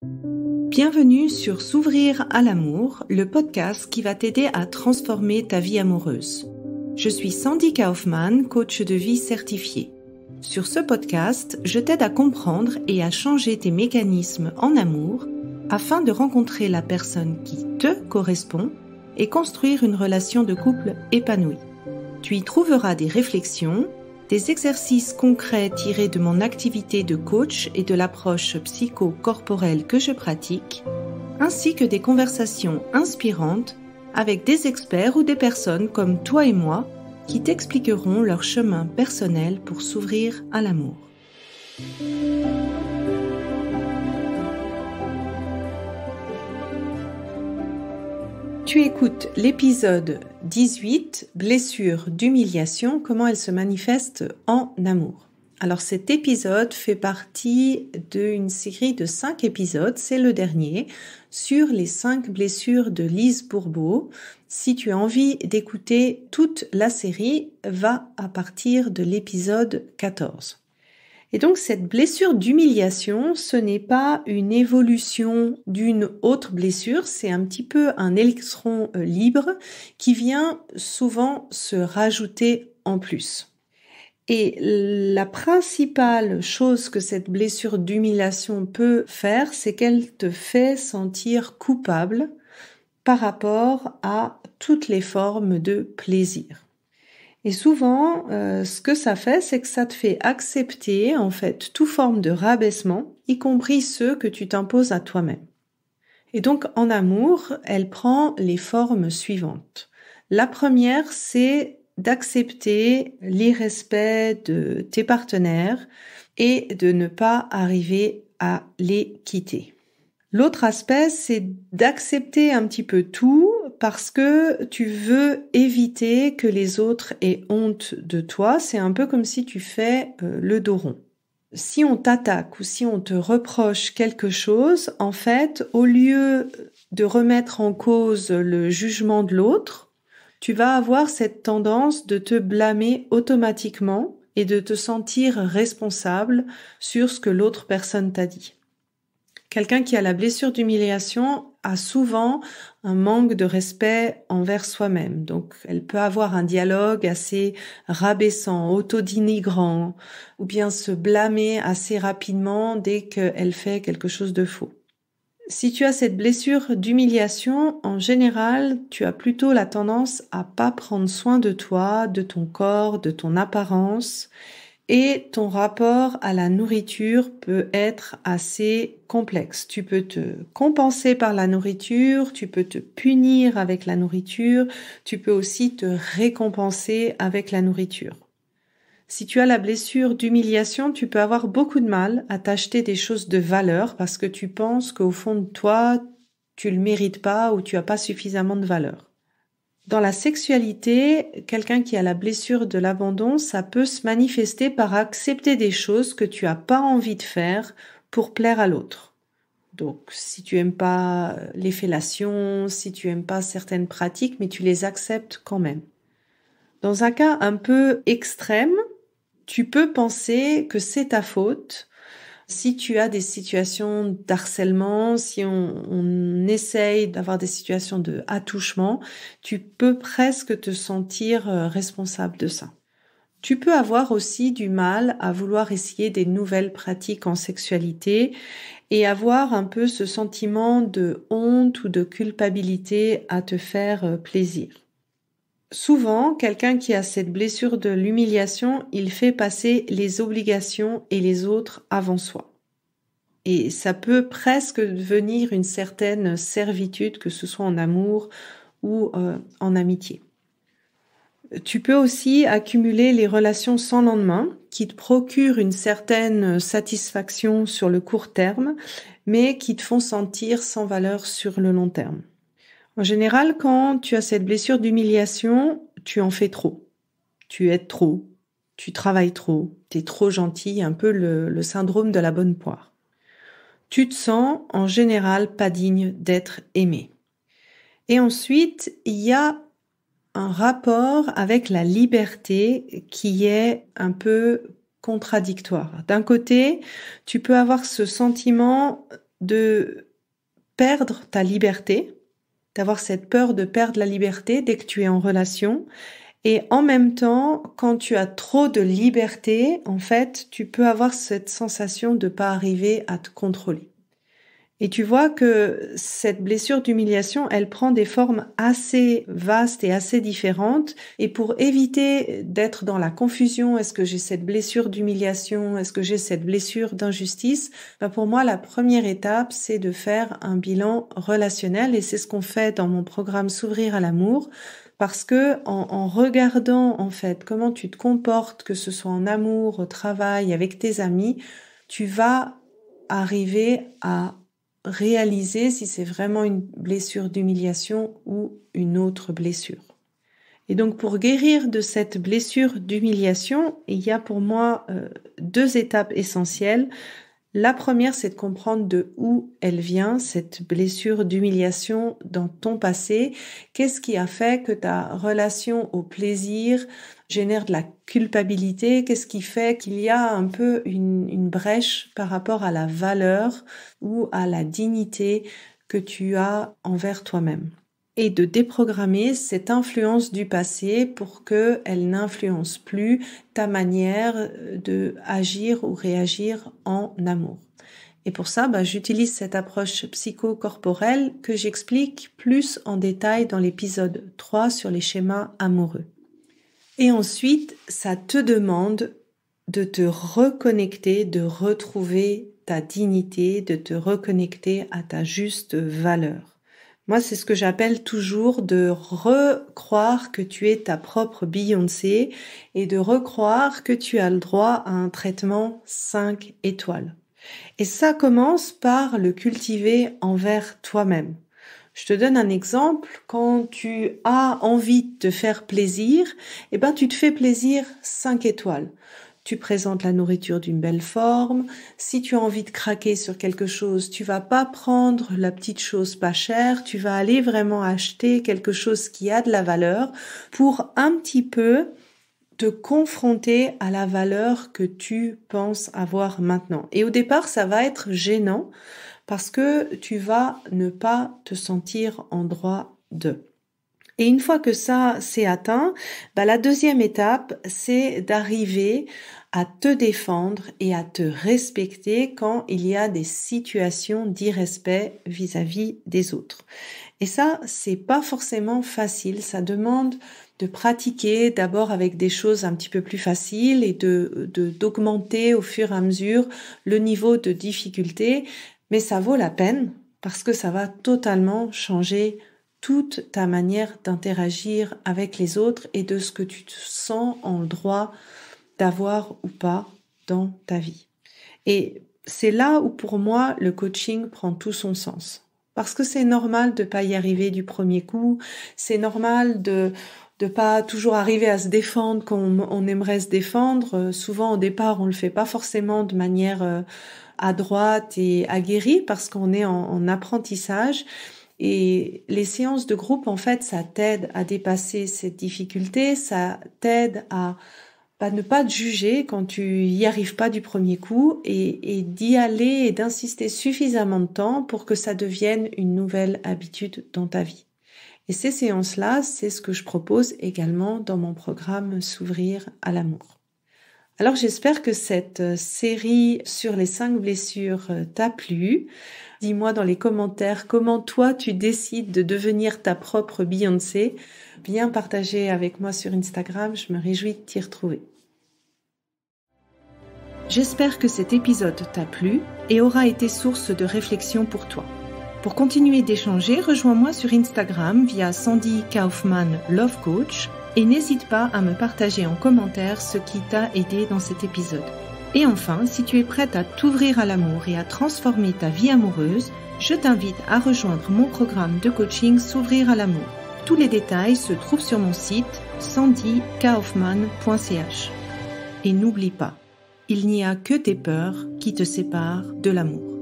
Bienvenue sur S'ouvrir à l'amour, le podcast qui va t'aider à transformer ta vie amoureuse. Je suis Sandy Kaufmann, coach de vie certifiée. Sur ce podcast, je t'aide à comprendre et à changer tes mécanismes en amour afin de rencontrer la personne qui te correspond et construire une relation de couple épanouie. Tu y trouveras des réflexions, des exercices concrets tirés de mon activité de coach et de l'approche psycho-corporelle que je pratique, ainsi que des conversations inspirantes avec des experts ou des personnes comme toi et moi qui t'expliqueront leur chemin personnel pour s'ouvrir à l'amour. Tu écoutes l'épisode 18, blessure d'humiliation, comment elle se manifeste en amour. Alors cet épisode fait partie d'une série de 5 épisodes, c'est le dernier, sur les 5 blessures de Lise Bourbeau. Si tu as envie d'écouter toute la série, va à partir de l'épisode 14. Et donc cette blessure d'humiliation, ce n'est pas une évolution d'une autre blessure, c'est un petit peu un électron libre qui vient souvent se rajouter en plus. Et la principale chose que cette blessure d'humiliation peut faire, c'est qu'elle te fait sentir coupable par rapport à toutes les formes de plaisir. Et souvent, ce que ça fait, c'est que ça te fait accepter, en fait, toute forme de rabaissement, y compris ceux que tu t'imposes à toi-même. Et donc, en amour, elle prend les formes suivantes. La première, c'est d'accepter l'irrespect de tes partenaires et de ne pas arriver à les quitter. L'autre aspect, c'est d'accepter un petit peu tout parce que tu veux éviter que les autres aient honte de toi. C'est un peu comme si tu fais le dos rond. Si on t'attaque ou si on te reproche quelque chose, en fait, au lieu de remettre en cause le jugement de l'autre, tu vas avoir cette tendance de te blâmer automatiquement et de te sentir responsable sur ce que l'autre personne t'a dit. Quelqu'un qui a la blessure d'humiliation a souvent un manque de respect envers soi-même. Donc, elle peut avoir un dialogue assez rabaissant, autodénigrant, ou bien se blâmer assez rapidement dès qu'elle fait quelque chose de faux. Si tu as cette blessure d'humiliation, en général, tu as plutôt la tendance à pas prendre soin de toi, de ton corps, de ton apparence. Et ton rapport à la nourriture peut être assez complexe. Tu peux te compenser par la nourriture, tu peux te punir avec la nourriture, tu peux aussi te récompenser avec la nourriture. Si tu as la blessure d'humiliation, tu peux avoir beaucoup de mal à t'acheter des choses de valeur parce que tu penses qu'au fond de toi, tu le mérites pas ou tu as pas suffisamment de valeur. Dans la sexualité, quelqu'un qui a la blessure de l'abandon, ça peut se manifester par accepter des choses que tu as pas envie de faire pour plaire à l'autre. Donc, si tu aimes pas les fellations, si tu aimes pas certaines pratiques, mais tu les acceptes quand même. Dans un cas un peu extrême, tu peux penser que c'est ta faute. Si tu as des situations d'harcèlement, si on essaye d'avoir des situations de attouchement, tu peux presque te sentir responsable de ça. Tu peux avoir aussi du mal à vouloir essayer des nouvelles pratiques en sexualité et avoir un peu ce sentiment de honte ou de culpabilité à te faire plaisir. Souvent, quelqu'un qui a cette blessure de l'humiliation, il fait passer les obligations et les autres avant soi. Et ça peut presque devenir une certaine servitude, que ce soit en amour ou en amitié. Tu peux aussi accumuler les relations sans lendemain qui te procurent une certaine satisfaction sur le court terme, mais qui te font sentir sans valeur sur le long terme. En général, quand tu as cette blessure d'humiliation, tu en fais trop. Tu aides trop, tu travailles trop, tu es trop gentil, un peu le syndrome de la bonne poire. Tu te sens en général pas digne d'être aimé. Et ensuite, il y a un rapport avec la liberté qui est un peu contradictoire. D'un côté, tu peux avoir ce sentiment de perdre ta liberté, d'avoir cette peur de perdre la liberté dès que tu es en relation. Et en même temps, quand tu as trop de liberté, en fait, tu peux avoir cette sensation de pas arriver à te contrôler. Et tu vois que cette blessure d'humiliation, elle prend des formes assez vastes et assez différentes. Et pour éviter d'être dans la confusion, est-ce que j'ai cette blessure d'humiliation, est-ce que j'ai cette blessure d'injustice, pour moi, la première étape, c'est de faire un bilan relationnel. Et c'est ce qu'on fait dans mon programme S'ouvrir à l'amour. Parce que en regardant, en fait, comment tu te comportes, que ce soit en amour, au travail, avec tes amis, tu vas arriver à réaliser si c'est vraiment une blessure d'humiliation ou une autre blessure. Et donc pour guérir de cette blessure d'humiliation, il y a pour moi 2 étapes essentielles. La première, c'est de comprendre de où elle vient, cette blessure d'humiliation dans ton passé. Qu'est-ce qui a fait que ta relation au plaisir génère de la culpabilité? Qu'est-ce qui fait qu'il y a un peu une brèche par rapport à la valeur ou à la dignité que tu as envers toi-même? Et de déprogrammer cette influence du passé pour qu'elle n'influence plus ta manière de agir ou réagir en amour. Et pour ça, j'utilise cette approche psychocorporelle que j'explique plus en détail dans l'épisode 3 sur les schémas amoureux. Et ensuite, ça te demande de te reconnecter, de retrouver ta dignité, de te reconnecter à ta juste valeur. Moi, c'est ce que j'appelle toujours de recroire que tu es ta propre Beyoncé et de recroire que tu as le droit à un traitement 5 étoiles. Et ça commence par le cultiver envers toi-même. Je te donne un exemple. Quand tu as envie de te faire plaisir, tu te fais plaisir 5 étoiles. Tu présentes la nourriture d'une belle forme. Si tu as envie de craquer sur quelque chose, tu vas pas prendre la petite chose pas chère, tu vas aller vraiment acheter quelque chose qui a de la valeur pour un petit peu te confronter à la valeur que tu penses avoir maintenant. Et au départ, ça va être gênant parce que tu vas ne pas te sentir en droit de. Et une fois que ça c'est atteint, la deuxième étape, c'est d'arriver à te défendre et à te respecter quand il y a des situations d'irrespect vis-à-vis des autres. Et ça, c'est pas forcément facile, ça demande de pratiquer d'abord avec des choses un petit peu plus faciles et d'augmenter au fur et à mesure le niveau de difficulté, mais ça vaut la peine parce que ça va totalement changer toute ta manière d'interagir avec les autres et de ce que tu te sens en droit d'avoir ou pas dans ta vie. Et c'est là où pour moi le coaching prend tout son sens. Parce que c'est normal de pas y arriver du premier coup, c'est normal de pas toujours arriver à se défendre comme on aimerait se défendre. Souvent au départ on le fait pas forcément de manière adroite et aguerrie parce qu'on est en apprentissage. Et les séances de groupe, en fait, ça t'aide à dépasser cette difficulté, ça t'aide à ne pas te juger quand tu y arrives pas du premier coup et d'y aller et d'insister suffisamment de temps pour que ça devienne une nouvelle habitude dans ta vie. Et ces séances-là, c'est ce que je propose également dans mon programme S'ouvrir à l'amour. Alors j'espère que cette série sur les 5 blessures t'a plu. Dis-moi dans les commentaires comment toi tu décides de devenir ta propre Beyoncé. Viens partager avec moi sur Instagram, je me réjouis de t'y retrouver. J'espère que cet épisode t'a plu et aura été source de réflexion pour toi. Pour continuer d'échanger, rejoins-moi sur Instagram via Sandy Kaufman Love Coach et n'hésite pas à me partager en commentaire ce qui t'a aidé dans cet épisode. Et enfin, si tu es prête à t'ouvrir à l'amour et à transformer ta vie amoureuse, je t'invite à rejoindre mon programme de coaching S'ouvrir à l'amour. Tous les détails se trouvent sur mon site sandykaufman.ch. Et n'oublie pas, il n'y a que tes peurs qui te séparent de l'amour.